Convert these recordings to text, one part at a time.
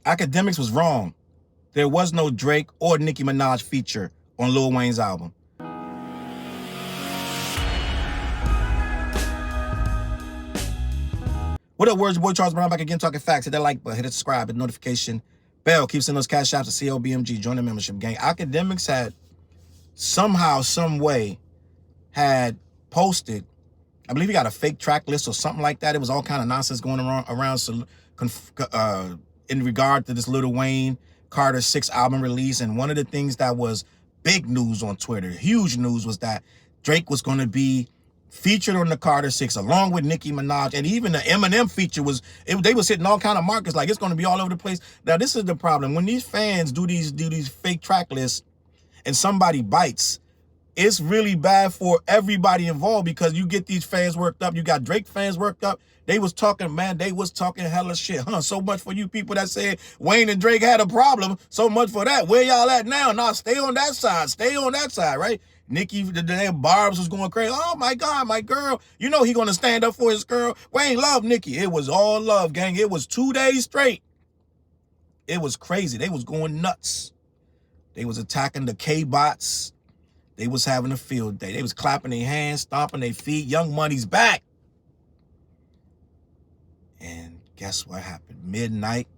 Akademiks was wrong. There was no Drake or Nicki Minaj feature on Lil Wayne's album. What up, words? Your boy Challz Brown back again talking facts. Hit that like button, hit the subscribe, hit the notification bell. Keep sending those Cashapp to CLBMG. Join the membership gang. Akademiks had somehow, some way, had posted, I believe he got a fake track list or something like that. It was all kind of nonsense going around in regard to this Lil Wayne Carter 6 album release. And one of the things that was big news on Twitter, huge news, was that Drake was going to be featured on the Carter 6 along with Nicki Minaj, and even the Eminem feature they was hitting all kind of markers, like it's going to be all over the place. Now this is the problem: when these fans do these fake track lists and somebody bites, it's really bad for everybody involved, because you get these fans worked up. You got Drake fans worked up. They was talking, man, they was talking hella shit, huh? So much for you people that said Wayne and Drake had a problem. So much for that. Where y'all at now? Nah, stay on that side. Stay on that side, right? Nicki, the damn Barbs was going crazy. Oh my God, my girl. You know he gonna stand up for his girl. Wayne loved Nicki. It was all love, gang. It was 2 days straight. It was crazy. They was going nuts. They was attacking the K-bots. They was having a field day. They was clapping their hands, stomping their feet. Young Money's back. And guess what happened? Midnight.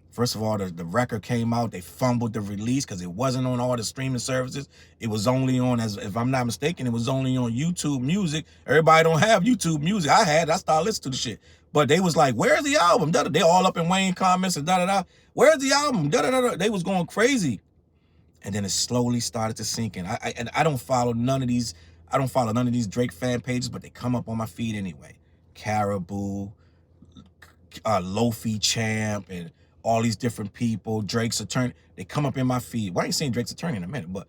First of all, the record came out. They fumbled the release because it wasn't on all the streaming services. It was only on, if I'm not mistaken, it was only on YouTube Music. Everybody don't have YouTube Music. I started listening to the shit. But they was like, where's the album? They all up in Wayne comments and da-da-da. Where's the album? Da-da-da-da. They was going crazy. And then it slowly started to sink in. I don't follow none of these. I don't follow none of these Drake fan pages, but they come up on my feed anyway. Caribou, Lofi Champ, and all these different people. Drake's attorney. They come up in my feed. Well, I ain't seen Drake's attorney in a minute, but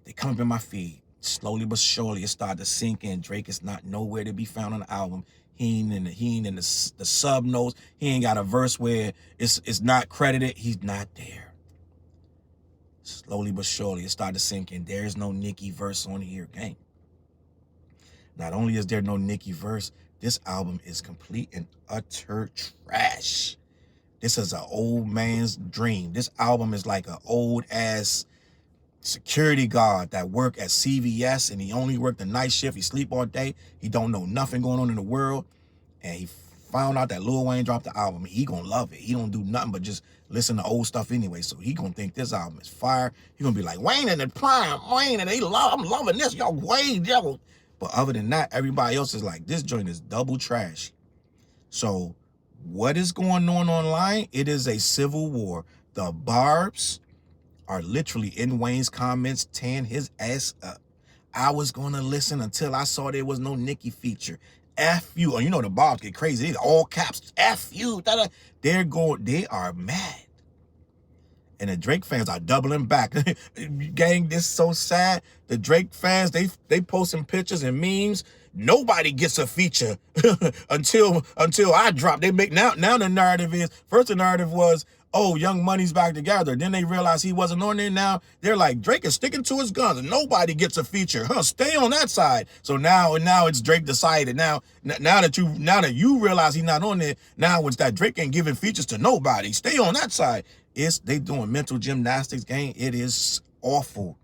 they come up in my feed. Slowly but surely, it started to sink in. Drake is not nowhere to be found on the album. He ain't in the sub notes. He ain't got a verse where it's not credited. He's not there. Slowly but surely, it started to sink in. There's no Nicki verse on here, gang. Not only is there no Nicki verse, this album is complete and utter trash. This is an old man's dream. This album is like an old-ass security guard that work at CVS, and he only work the night shift. He sleep all day. He don't know nothing going on in the world. And he found out that Lil Wayne dropped the album. He gonna love it. He don't do nothing but just listen to old stuff anyway. So he gonna think this album is fire. He gonna be like, Wayne in the prime, Wayne, and I'm loving this, yo, Wayne, yo. But other than that, everybody else is like, this joint is double trash. So what is going on online? It is a civil war. The Barbs are literally in Wayne's comments tearing his ass up. I was gonna listen until I saw there was no Nicki feature. F you. You know the Barbs get crazy. They all caps. F you. They are mad. And the Drake fans are doubling back. Gang, this is so sad. The Drake fans, they posting pictures and memes. Nobody gets a feature until I drop. They make now the narrative is, first the narrative was, oh, Young Money's back together. Then they realized he wasn't on there. Now they're like, Drake is sticking to his guns and nobody gets a feature. Stay on that side. So now it's Drake decided. Now that you realize he's not on there, now it's that Drake ain't giving features to nobody. Stay on that side. They doing mental gymnastics, gang. It is awful.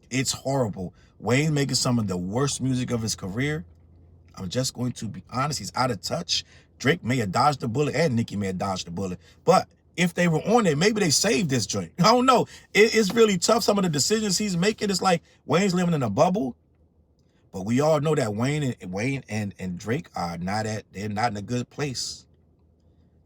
It's horrible. Wayne making some of the worst music of his career. I'm just going to be honest. He's out of touch. Drake may have dodged the bullet and Nicki may have dodged the bullet. But if they were on it, maybe they saved this joint. I don't know. It's really tough. Some of the decisions he's making, it's like Wayne's living in a bubble. But we all know that Wayne and Drake are they're not in a good place.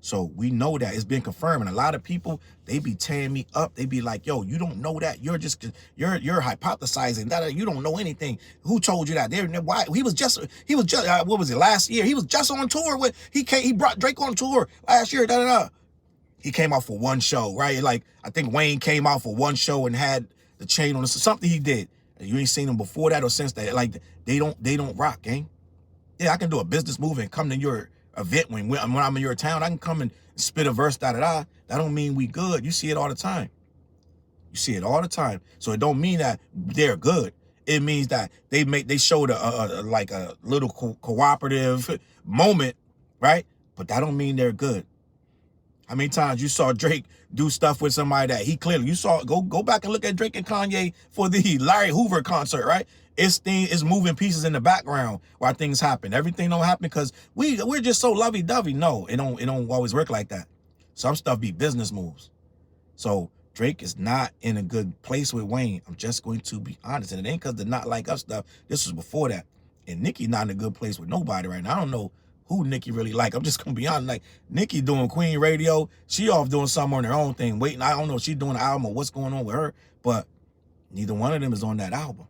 So we know that it's been confirmed. And a lot of people, they be tearing me up. They be like, yo, you don't know that. You're hypothesizing that you don't know anything. Who told you that? Why he was just what was it, last year? He was just on tour with, he brought Drake on tour last year. He came out for one show, right? Like, I think Wayne came out for one show and had the chain on. Something he did. You ain't seen him before that or since that. Like, they don't rock, gang. Yeah, I can do a business move and come to your event when I'm in your town. I can come and spit a verse, da-da-da. That don't mean we good. You see it all the time. You see it all the time. So it don't mean that they're good. It means that they showed like a little cooperative moment, right? But that don't mean they're good. How many times you saw Drake do stuff with somebody that he clearly, you saw, go back and look at Drake and Kanye for the Larry Hoover concert, right? It's moving pieces in the background while things happen. Everything don't happen because we're just so lovey-dovey. No, it don't always work like that. Some stuff be business moves. So Drake is not in a good place with Wayne. I'm just going to be honest. And it ain't because they're not like us stuff. This was before that. And Nicki not in a good place with nobody right now. I don't know who Nicki really like. I'm just going to be honest. Like, Nicki doing Queen Radio. She off doing something on her own thing. Waiting, I don't know if she's doing an album or what's going on with her. But neither one of them is on that album.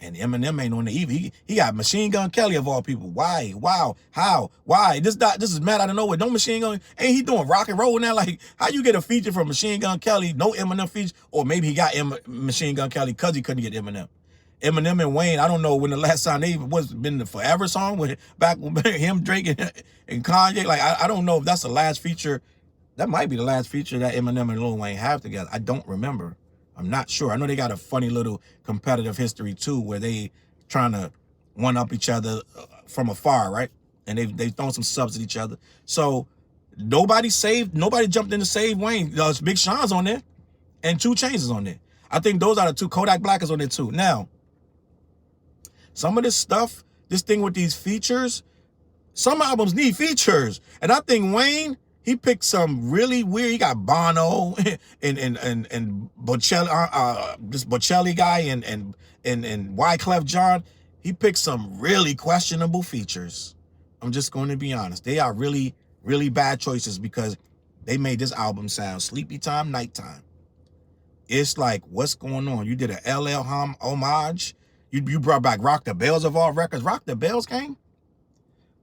And Eminem ain't on the either. He got Machine Gun Kelly of all people. Why? Wow. How? Why? This is mad out of nowhere. No Machine Gun. Ain't he doing rock and roll now? Like, how you get a feature from Machine Gun Kelly, no Eminem feature? Or maybe he got Machine Gun Kelly because he couldn't get Eminem. Eminem and Wayne, I don't know when the last time they been the Forever song with back with him, Drake, and Kanye. Like, I don't know if that's the last feature. That might be the last feature that Eminem and Lil Wayne have together. I don't remember. I'm not sure. I know they got a funny little competitive history too, where they trying to one up each other from afar, right? And they've thrown some subs at each other. So nobody jumped in to save Wayne. Big Sean's on there, and 2 Chainz is on there. I think those are the 2. Kodak Black is on there too. Now, some of this stuff, this thing with these features, some albums need features, and I think Wayne, he picked some really weird. He got Bono and Bocelli, this Bocelli guy and Wyclef Jean. He picked some really questionable features. I'm just going to be honest. They are really, really bad choices because they made this album sound sleepy time, nighttime. It's like, what's going on? You did an LL homage. You brought back Rock the Bells of all records. Rock the Bells came?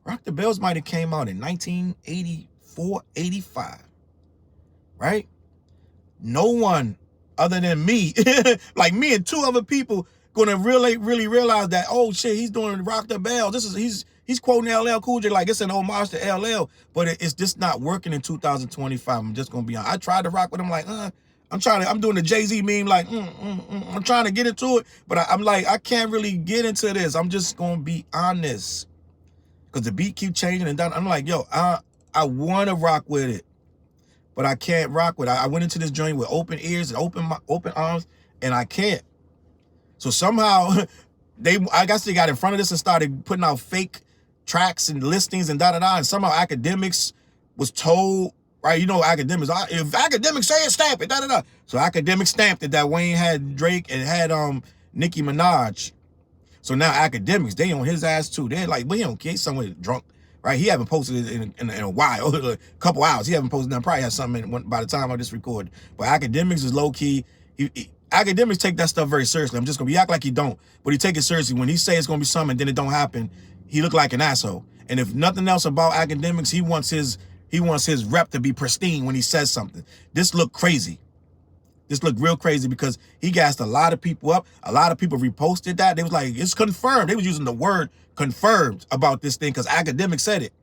Rock the Bells might have came out in 1984, 85. Right? No one other than me, like me and 2 other people, gonna really realize that, oh shit, he's doing Rock the Bells. He's quoting LL Cool J like it's an homage to LL, but it's just not working in 2025. I'm just gonna be honest. I tried to rock with him like, I'm doing the Jay-Z meme like, I'm trying to get into it, but I'm like, I can't really get into this. I'm just going to be honest. Because the beat keep changing and down. I'm like, yo, I want to rock with it, but I can't rock with it. I went into this joint with open ears and open arms, and I can't. So somehow, I guess they got in front of this and started putting out fake tracks and listings and da-da-da, and somehow Akademiks was told, right, you know, Akademiks, if Akademiks say it, stamp it, da-da-da. So Akademiks stamped it that Wayne had Drake and had Nicki Minaj. So now Akademiks, they on his ass too. They're like, well, he don't care, he's somewhere drunk, right? He haven't posted it in a while, a couple hours. He haven't posted nothing, probably has something by the time I just recorded. But Akademiks is low-key. Akademiks take that stuff very seriously. I'm just going to be act like he don't, but he take it seriously. When he say it's going to be something, then it don't happen, he look like an asshole. And if nothing else about Akademiks, he wants his rep to be pristine when he says something. This looked crazy. This looked real crazy because he gassed a lot of people up. A lot of people reposted that. They was like, it's confirmed. They was using the word confirmed about this thing because Akademiks said it.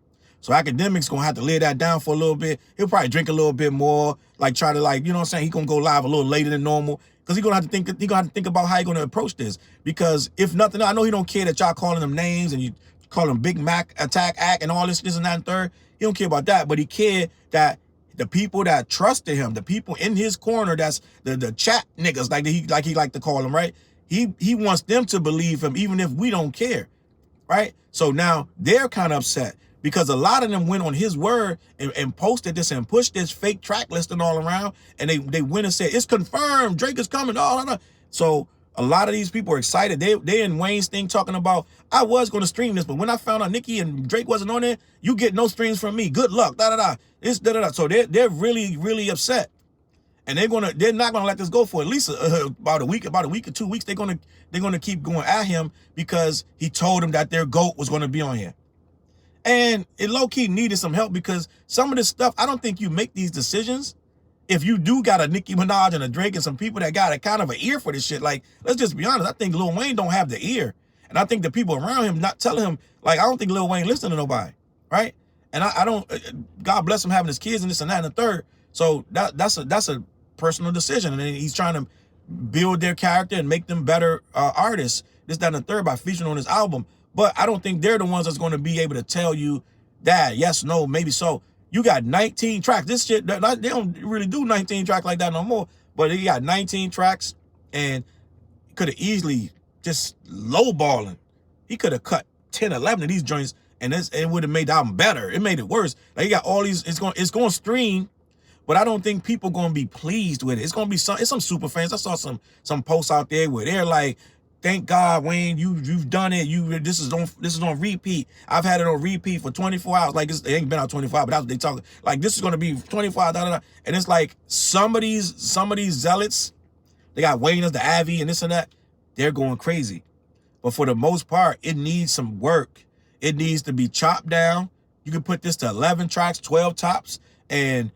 So Akademiks gonna have to lay that down for a little bit. He'll probably drink a little bit more, like try to like, you know what I'm saying? He gonna go live a little later than normal because he gonna have to think about how he gonna approach this. Because if nothing else, I know he don't care that y'all calling him names and you call him Big Mac Attack Act and all this and that and third. He don't care about that, but he cared that the people that trusted him, the people in his corner, that's the chat niggas, like he like to call them, right? He wants them to believe him, even if we don't care, right? So now they're kind of upset because a lot of them went on his word and posted this and pushed this fake track listing all around, and they went and said, it's confirmed, Drake is coming, oh. So a lot of these people are excited. They in Wayne's thing talking about, I was going to stream this, but when I found out Nicki and Drake wasn't on there, you get no streams from me. Good luck, da-da-da. This, da-da-da. So they're really, really upset. And they're not gonna let this go for at least about a week or 2 weeks. They're gonna keep going at him because he told them that their GOAT was gonna be on here. And it low-key needed some help because some of this stuff, I don't think you make these decisions if you do got a Nicki Minaj and a Drake and some people that got a kind of an ear for this shit. Like, let's just be honest. I think Lil Wayne don't have the ear. And I think the people around him not telling him, like, I don't think Lil Wayne listen to nobody, right? And I don't, God bless him having his kids and this and that and the third. So that's a personal decision. And he's trying to build their character and make them better artists, this, that, and the third by featuring on his album. But I don't think they're the ones that's going to be able to tell you that, yes, no, maybe so. You got 19 tracks. This shit, they don't really do 19 tracks like that no more. But he got 19 tracks, and could have easily just lowballing. He could have cut 10, 11 of these joints, and it would have made the album better. It made it worse. Like, you got all these. It's going to stream, but I don't think people going to be pleased with it. It's going to be some super fans. I saw some posts out there where they're like, "Thank God, Wayne, you've done it. This is on repeat. I've had it on repeat for 24 hours. Like, it ain't been out 25, but that's what they talking. Like, this is gonna be 25 hours. And it's like some of these zealots, they got Wayne as the Avi and this and that. They're going crazy. But for the most part, it needs some work. It needs to be chopped down. You can put this to 11 tracks, 12 tops, and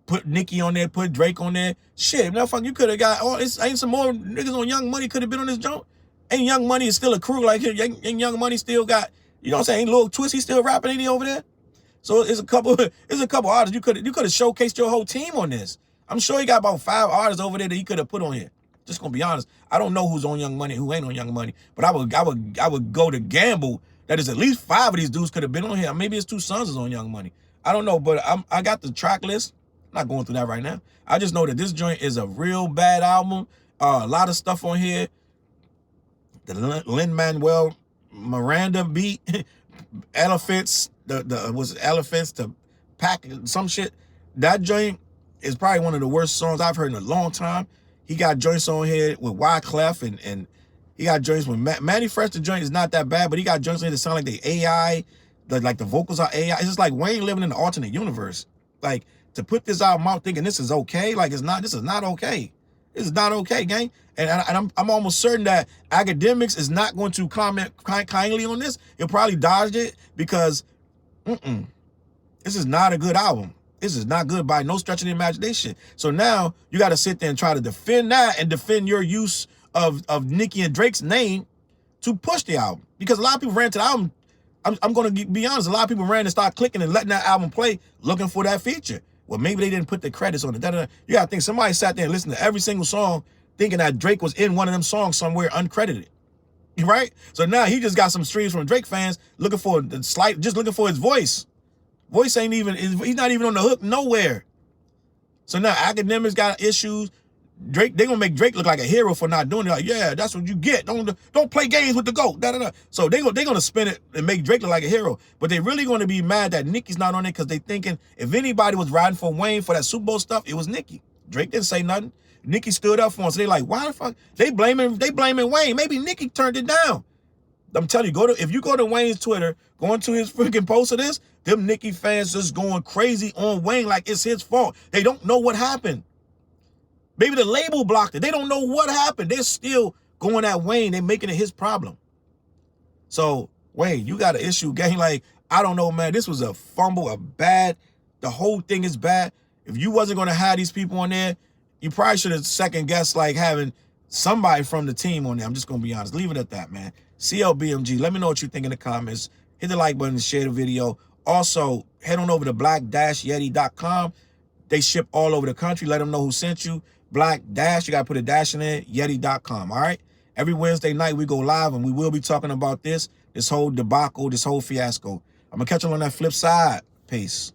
put Nicki on there, put Drake on there. Shit, motherfucker, you could have got ain't some more niggas on Young Money could have been on this joint. Ain't Young Money is still a crew like here. Ain't Young Money still got, you know what I'm saying? Ain't Lil Twist, he still rapping, ain't he over there? So it's a couple artists. You could have showcased your whole team on this. I'm sure he got about 5 artists over there that he could have put on here. Just gonna be honest. I don't know who's on Young Money, who ain't on Young Money, but I would go to gamble that is at least 5 of these dudes could have been on here. Maybe his 2 sons is on Young Money. I don't know, but I got the track list. I'm not going through that right now. I just know that this joint is a real bad album. A lot of stuff on here. The Lin-Manuel Miranda beat, elephants, was elephants to pack some shit. That joint is probably one of the worst songs I've heard in a long time. He got joints on here with Wyclef and he got joints with Manny Fresh. The joint is not that bad, but he got joints on here that sound like they AI, like the vocals are AI. It's just like Wayne living in an alternate universe. Like, to put this album out thinking this is okay, like this is not okay. This is not okay, gang. And I'm almost certain that Akademiks is not going to comment kindly on this. He'll probably dodge it because this is not a good album. This is not good by no stretch of the imagination. So now you got to sit there and try to defend that and defend your use of Nicki and Drake's name to push the album. Because a lot of people ran to the album. I'm going to be honest. A lot of people ran and start clicking and letting that album play looking for that feature. Well, maybe they didn't put the credits on it. You got to think somebody sat there and listened to every single song thinking that Drake was in one of them songs somewhere uncredited. Right? So now he just got some streams from Drake fans looking for just looking for his voice. Voice ain't even, he's not even on the hook nowhere. So now Akademiks got issues. Drake, they gonna make Drake look like a hero for not doing it. Like, yeah, that's what you get. Don't play games with the GOAT. So they gonna spin it and make Drake look like a hero. But they really gonna be mad that Nicki's not on it because they thinking if anybody was riding for Wayne for that Super Bowl stuff, it was Nicki. Drake didn't say nothing. Nicki stood up for him. So they like, why the fuck? They blaming Wayne. Maybe Nicki turned it down. I'm telling you, if you go to Wayne's Twitter, going to his freaking post of this, them Nicki fans just going crazy on Wayne like it's his fault. They don't know what happened. Maybe the label blocked it. They don't know what happened. They're still going at Wayne. They're making it his problem. So, Wayne, you got an issue, gang. Like, I don't know, man. This was a fumble, the whole thing is bad. If you wasn't going to have these people on there, you probably should have second-guessed, like, having somebody from the team on there. I'm just going to be honest. Leave it at that, man. CLBMG, let me know what you think in the comments. Hit the like button and share the video. Also, head on over to black-yeti.com. They ship all over the country. Let them know who sent you. Black dash, you got to put a dash in there, yeti.com, all right? Every Wednesday night, we go live, and we will be talking about this whole debacle, this whole fiasco. I'm going to catch you on that flip side. Peace.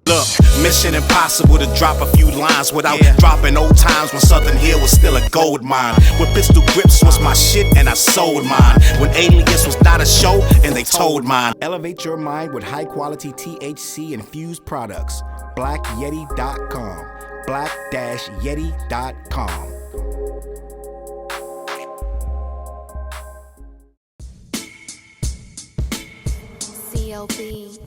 Look, mission impossible to drop a few lines without dropping old times when Southern Hill was still a gold mine. When pistol grips was my shit and I sold mine. When Alias was not a show and they told mine. Elevate your mind with high quality THC infused products. BlackYeti.com. Black-Yeti.com. CLB.